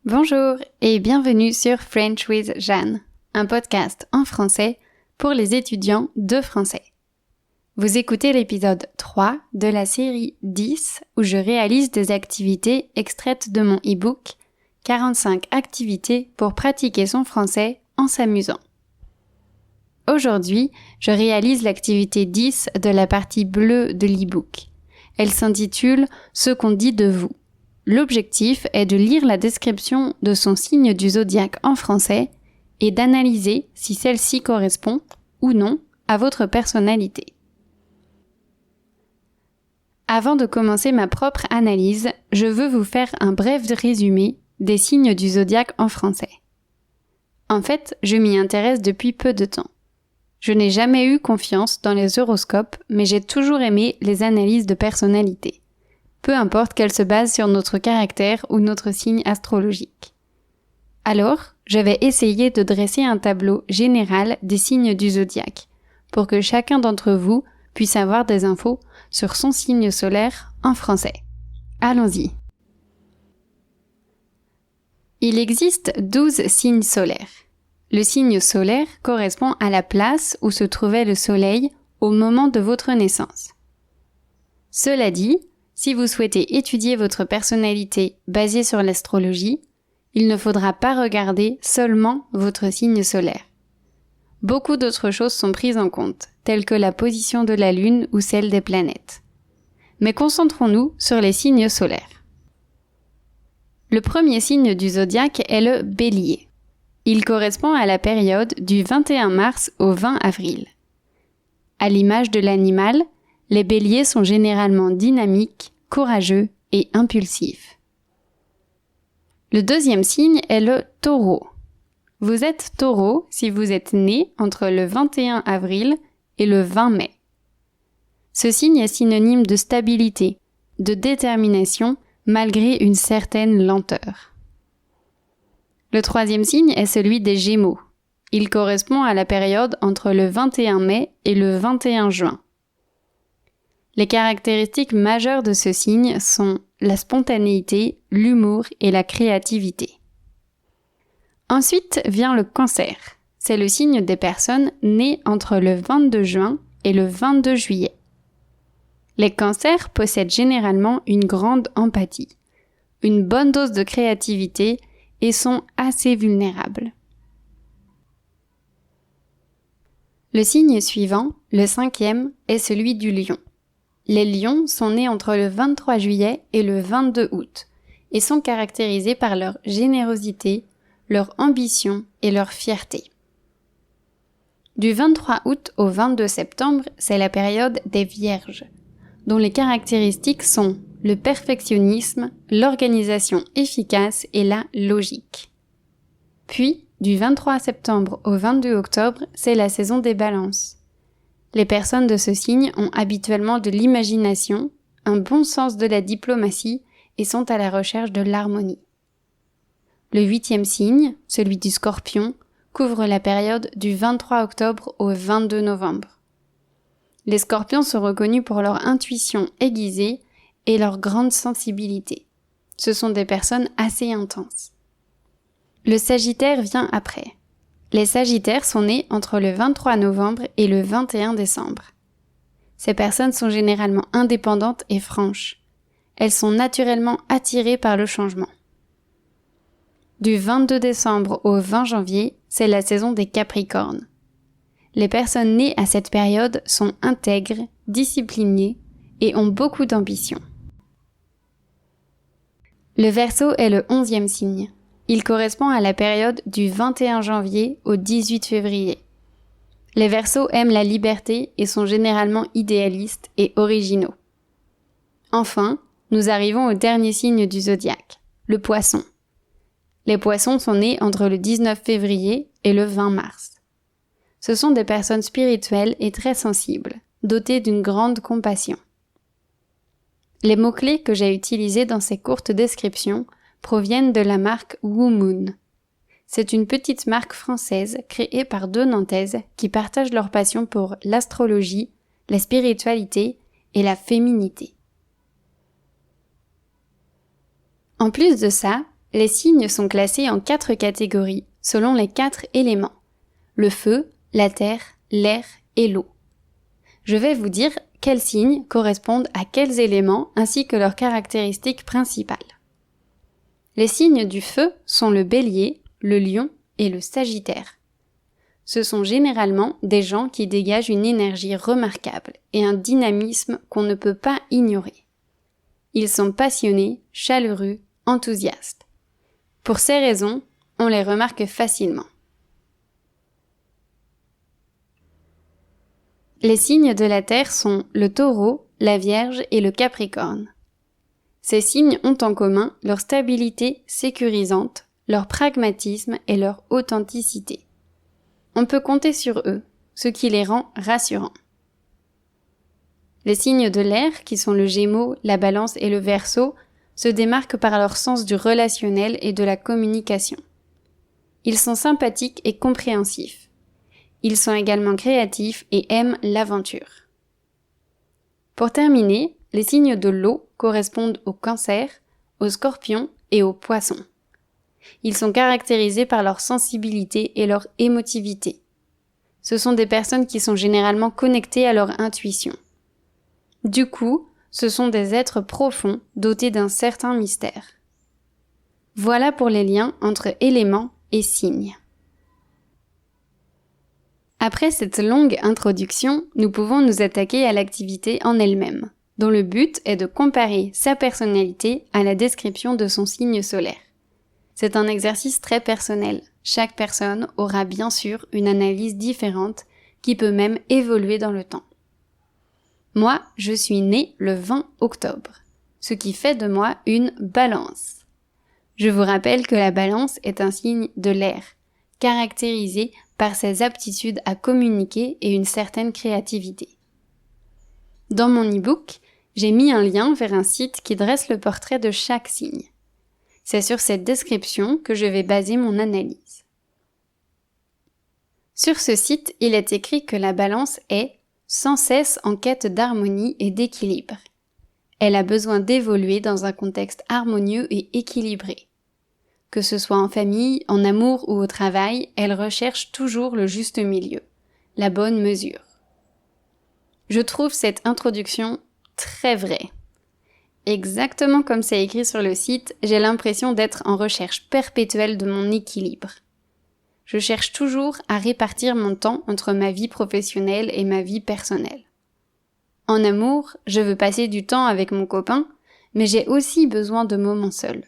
Bonjour et bienvenue sur French with Jeanne, un podcast en français pour les étudiants de français. Vous écoutez l'épisode 3 de la série 10 où je réalise des activités extraites de mon e-book 45 activités pour pratiquer son français en s'amusant. Aujourd'hui, je réalise l'activité 10 de la partie bleue de l'e-book. Elle s'intitule « Ce qu'on dit de vous ». L'objectif est de lire la description de son signe du zodiaque en français et d'analyser si celle-ci correspond ou non à votre personnalité. Avant de commencer ma propre analyse, je veux vous faire un bref résumé des signes du zodiaque en français. En fait, je m'y intéresse depuis peu de temps. Je n'ai jamais eu confiance dans les horoscopes, mais j'ai toujours aimé les analyses de personnalité. Peu importe qu'elle se base sur notre caractère ou notre signe astrologique. Alors, je vais essayer de dresser un tableau général des signes du zodiaque, pour que chacun d'entre vous puisse avoir des infos sur son signe solaire en français. Allons-y. Il existe 12 signes solaires. Le signe solaire correspond à la place où se trouvait le soleil au moment de votre naissance. Cela dit, si vous souhaitez étudier votre personnalité basée sur l'astrologie, il ne faudra pas regarder seulement votre signe solaire. Beaucoup d'autres choses sont prises en compte, telles que la position de la Lune ou celle des planètes. Mais concentrons-nous sur les signes solaires. Le premier signe du zodiaque est le Bélier. Il correspond à la période du 21 mars au 20 avril. À l'image de l'animal, les béliers sont généralement dynamiques, courageux et impulsifs. Le deuxième signe est le Taureau. Vous êtes Taureau si vous êtes né entre le 21 avril et le 20 mai. Ce signe est synonyme de stabilité, de détermination malgré une certaine lenteur. Le troisième signe est celui des Gémeaux. Il correspond à la période entre le 21 mai et le 21 juin. Les caractéristiques majeures de ce signe sont la spontanéité, l'humour et la créativité. Ensuite vient le Cancer. C'est le signe des personnes nées entre le 22 juin et le 22 juillet. Les Cancers possèdent généralement une grande empathie, une bonne dose de créativité et sont assez vulnérables. Le signe suivant, le 5e, est celui du Lion. Les lions sont nés entre le 23 juillet et le 22 août et sont caractérisés par leur générosité, leur ambition et leur fierté. Du 23 août au 22 septembre, c'est la période des Vierges, dont les caractéristiques sont le perfectionnisme, l'organisation efficace et la logique. Puis, du 23 septembre au 22 octobre, c'est la saison des Balances. Les personnes de ce signe ont habituellement de l'imagination, un bon sens de la diplomatie et sont à la recherche de l'harmonie. Le 8e signe, celui du Scorpion, couvre la période du 23 octobre au 22 novembre. Les Scorpions sont reconnus pour leur intuition aiguisée et leur grande sensibilité. Ce sont des personnes assez intenses. Le Sagittaire vient après. Les Sagittaires sont nés entre le 23 novembre et le 21 décembre. Ces personnes sont généralement indépendantes et franches. Elles sont naturellement attirées par le changement. Du 22 décembre au 20 janvier, c'est la saison des Capricornes. Les personnes nées à cette période sont intègres, disciplinées et ont beaucoup d'ambition. Le Verseau est le 11e signe. Il correspond à la période du 21 janvier au 18 février. Les Verseaux aiment la liberté et sont généralement idéalistes et originaux. Enfin, nous arrivons au dernier signe du zodiaque, le Poisson. Les Poissons sont nés entre le 19 février et le 20 mars. Ce sont des personnes spirituelles et très sensibles, dotées d'une grande compassion. Les mots-clés que j'ai utilisés dans ces courtes descriptions proviennent de la marque WooMoon. C'est une petite marque française créée par deux Nantaises qui partagent leur passion pour l'astrologie, la spiritualité et la féminité. En plus de ça, Les signes sont classés en 4 catégories selon les 4 éléments: le feu, la terre, l'air et l'eau. Je vais vous dire quels signes correspondent à quels éléments ainsi que leurs caractéristiques principales. Les signes du feu sont le bélier, le lion et le sagittaire. Ce sont généralement des gens qui dégagent une énergie remarquable et un dynamisme qu'on ne peut pas ignorer. Ils sont passionnés, chaleureux, enthousiastes. Pour ces raisons, on les remarque facilement. Les signes de la Terre sont le Taureau, la Vierge et le Capricorne. Ces signes ont en commun leur stabilité sécurisante, leur pragmatisme et leur authenticité. On peut compter sur eux, ce qui les rend rassurants. Les signes de l'air, qui sont le Gémeaux, la Balance et le Verseau, se démarquent par leur sens du relationnel et de la communication. Ils sont sympathiques et compréhensifs. Ils sont également créatifs et aiment l'aventure. Pour terminer, les signes de l'eau correspondent au Cancer, au Scorpion et au Poisson. Ils sont caractérisés par leur sensibilité et leur émotivité. Ce sont des personnes qui sont généralement connectées à leur intuition. Du coup, ce sont des êtres profonds dotés d'un certain mystère. Voilà pour les liens entre éléments et signes. Après cette longue introduction, nous pouvons nous attaquer à l'activité en elle-même, dont le but est de comparer sa personnalité à la description de son signe solaire. C'est un exercice très personnel. Chaque personne aura bien sûr une analyse différente qui peut même évoluer dans le temps. Moi, je suis née le 20 octobre, ce qui fait de moi une balance. Je vous rappelle que la balance est un signe de l'air, caractérisé par ses aptitudes à communiquer et une certaine créativité. Dans mon e-book, j'ai mis un lien vers un site qui dresse le portrait de chaque signe. C'est sur cette description que je vais baser mon analyse. Sur ce site, il est écrit que la balance est sans cesse en quête d'harmonie et d'équilibre. Elle a besoin d'évoluer dans un contexte harmonieux et équilibré. Que ce soit en famille, en amour ou au travail, elle recherche toujours le juste milieu, la bonne mesure. Je trouve cette introduction très vraie. Exactement comme c'est écrit sur le site, j'ai l'impression d'être en recherche perpétuelle de mon équilibre. Je cherche toujours à répartir mon temps entre ma vie professionnelle et ma vie personnelle. En amour, je veux passer du temps avec mon copain, mais j'ai aussi besoin de moments seuls.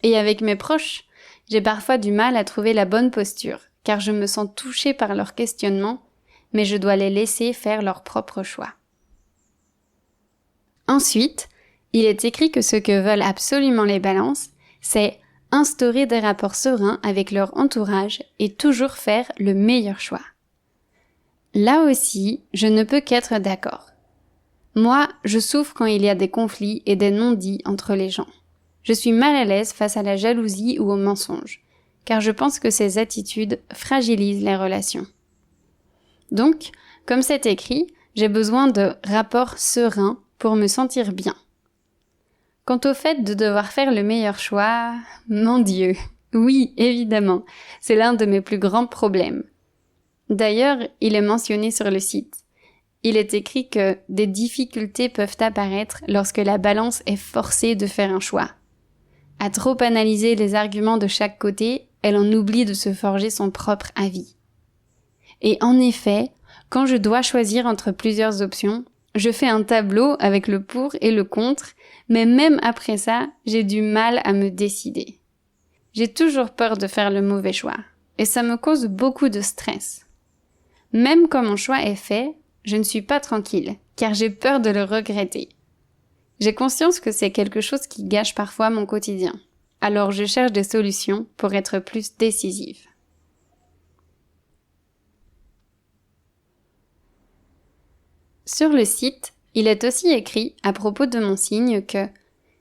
Et avec mes proches, j'ai parfois du mal à trouver la bonne posture, car je me sens touchée par leurs questionnements, mais je dois les laisser faire leur propre choix. Ensuite, il est écrit que ce que veulent absolument les balances, c'est instaurer des rapports sereins avec leur entourage et toujours faire le meilleur choix. Là aussi, je ne peux qu'être d'accord. Moi, je souffre quand il y a des conflits et des non-dits entre les gens. Je suis mal à l'aise face à la jalousie ou au mensonge, car je pense que ces attitudes fragilisent les relations. Donc, comme c'est écrit, j'ai besoin de rapports sereins pour me sentir bien. Quant au fait de devoir faire le meilleur choix, mon Dieu, oui, évidemment, c'est l'un de mes plus grands problèmes. D'ailleurs, il est mentionné sur le site. Il est écrit que des difficultés peuvent apparaître lorsque la balance est forcée de faire un choix. À trop analyser les arguments de chaque côté, elle en oublie de se forger son propre avis. Et en effet, quand je dois choisir entre plusieurs options, je fais un tableau avec le pour et le contre, mais même après ça, j'ai du mal à me décider. J'ai toujours peur de faire le mauvais choix, et ça me cause beaucoup de stress. Même quand mon choix est fait, je ne suis pas tranquille, car j'ai peur de le regretter. J'ai conscience que c'est quelque chose qui gâche parfois mon quotidien, alors je cherche des solutions pour être plus décisive. Sur le site, il est aussi écrit à propos de mon signe que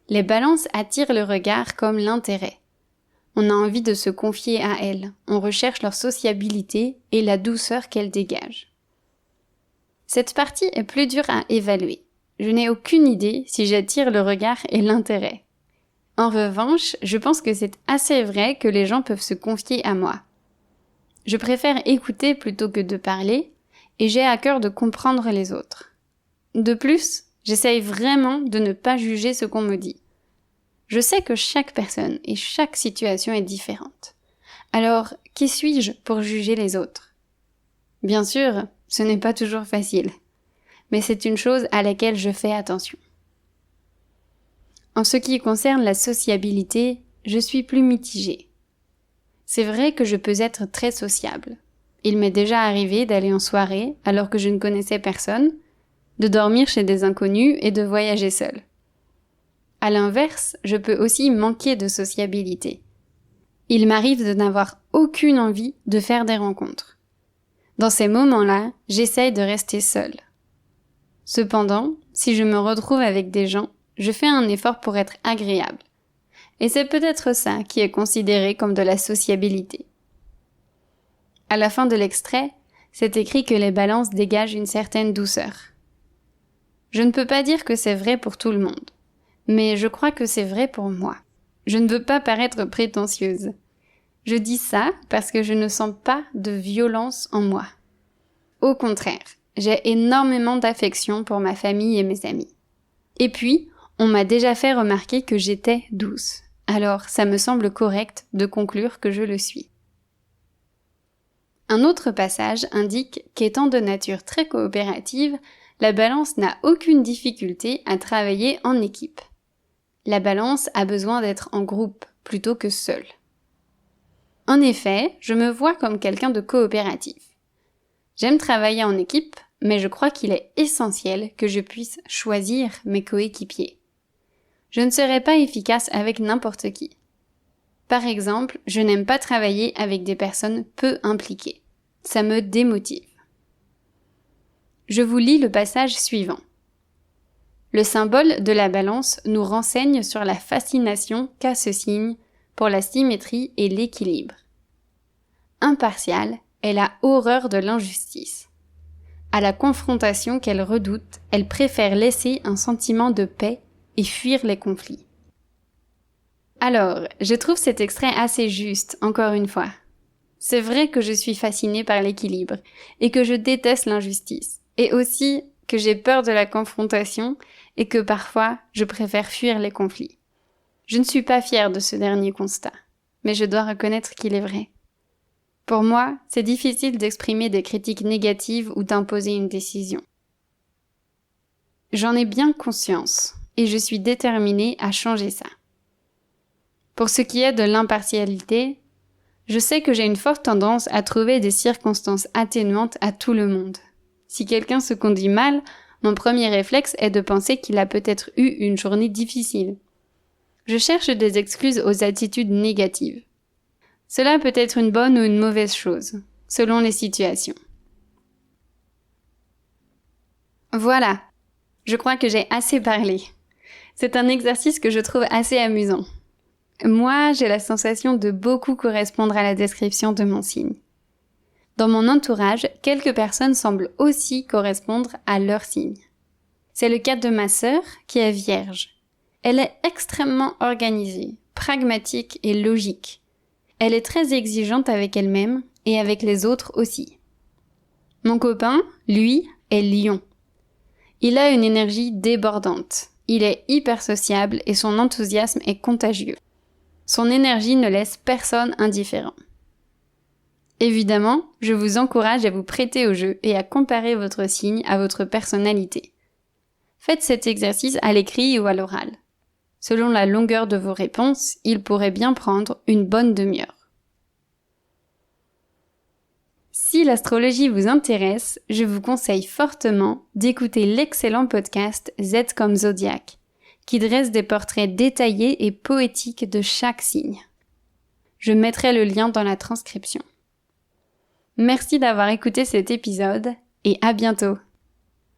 les balances attirent le regard comme l'intérêt. On a envie de se confier à elles, on recherche leur sociabilité et la douceur qu'elles dégagent. Cette partie est plus dure à évaluer. Je n'ai aucune idée si j'attire le regard et l'intérêt. En revanche, je pense que c'est assez vrai que les gens peuvent se confier à moi. Je préfère écouter plutôt que de parler, et j'ai à cœur de comprendre les autres. De plus, j'essaye vraiment de ne pas juger ce qu'on me dit. Je sais que chaque personne et chaque situation est différente. Alors, qui suis-je pour juger les autres ? Bien sûr, ce n'est pas toujours facile, mais c'est une chose à laquelle je fais attention. En ce qui concerne la sociabilité, je suis plus mitigée. C'est vrai que je peux être très sociable. Il m'est déjà arrivé d'aller en soirée alors que je ne connaissais personne, de dormir chez des inconnus et de voyager seule. À l'inverse, je peux aussi manquer de sociabilité. Il m'arrive de n'avoir aucune envie de faire des rencontres. Dans ces moments-là, j'essaye de rester seule. Cependant, si je me retrouve avec des gens, je fais un effort pour être agréable. Et c'est peut-être ça qui est considéré comme de la sociabilité. À la fin de l'extrait, c'est écrit que les balances dégagent une certaine douceur. Je ne peux pas dire que c'est vrai pour tout le monde, mais je crois que c'est vrai pour moi. Je ne veux pas paraître prétentieuse. Je dis ça parce que je ne sens pas de violence en moi. Au contraire, j'ai énormément d'affection pour ma famille et mes amis. Et puis, on m'a déjà fait remarquer que j'étais douce. Alors, ça me semble correct de conclure que je le suis. Un autre passage indique qu'étant de nature très coopérative, la balance n'a aucune difficulté à travailler en équipe. La balance a besoin d'être en groupe plutôt que seule. En effet, je me vois comme quelqu'un de coopératif. J'aime travailler en équipe, mais je crois qu'il est essentiel que je puisse choisir mes coéquipiers. Je ne serai pas efficace avec n'importe qui. Par exemple, je n'aime pas travailler avec des personnes peu impliquées. Ça me démotive. Je vous lis le passage suivant. Le symbole de la balance nous renseigne sur la fascination qu'a ce signe pour la symétrie et l'équilibre. Impartiale, elle a horreur de l'injustice. À la confrontation qu'elle redoute, elle préfère laisser un sentiment de paix et fuir les conflits. Alors, je trouve cet extrait assez juste, encore une fois. C'est vrai que je suis fascinée par l'équilibre et que je déteste l'injustice, et aussi que j'ai peur de la confrontation et que parfois je préfère fuir les conflits. Je ne suis pas fière de ce dernier constat, mais je dois reconnaître qu'il est vrai. Pour moi, c'est difficile d'exprimer des critiques négatives ou d'imposer une décision. J'en ai bien conscience et je suis déterminée à changer ça. Pour ce qui est de l'impartialité, je sais que j'ai une forte tendance à trouver des circonstances atténuantes à tout le monde. Si quelqu'un se conduit mal, mon premier réflexe est de penser qu'il a peut-être eu une journée difficile. Je cherche des excuses aux attitudes négatives. Cela peut être une bonne ou une mauvaise chose, selon les situations. Voilà, je crois que j'ai assez parlé. C'est un exercice que je trouve assez amusant. Moi, j'ai la sensation de beaucoup correspondre à la description de mon signe. Dans mon entourage, quelques personnes semblent aussi correspondre à leur signe. C'est le cas de ma sœur, qui est vierge. Elle est extrêmement organisée, pragmatique et logique. Elle est très exigeante avec elle-même et avec les autres aussi. Mon copain, lui, est lion. Il a une énergie débordante. Il est hyper sociable et son enthousiasme est contagieux. Son énergie ne laisse personne indifférent. Évidemment, je vous encourage à vous prêter au jeu et à comparer votre signe à votre personnalité. Faites cet exercice à l'écrit ou à l'oral. Selon la longueur de vos réponses, il pourrait bien prendre une bonne demi-heure. Si l'astrologie vous intéresse, je vous conseille fortement d'écouter l'excellent podcast Z comme Zodiac, qui dresse des portraits détaillés et poétiques de chaque signe. Je mettrai le lien dans la transcription. Merci d'avoir écouté cet épisode et à bientôt.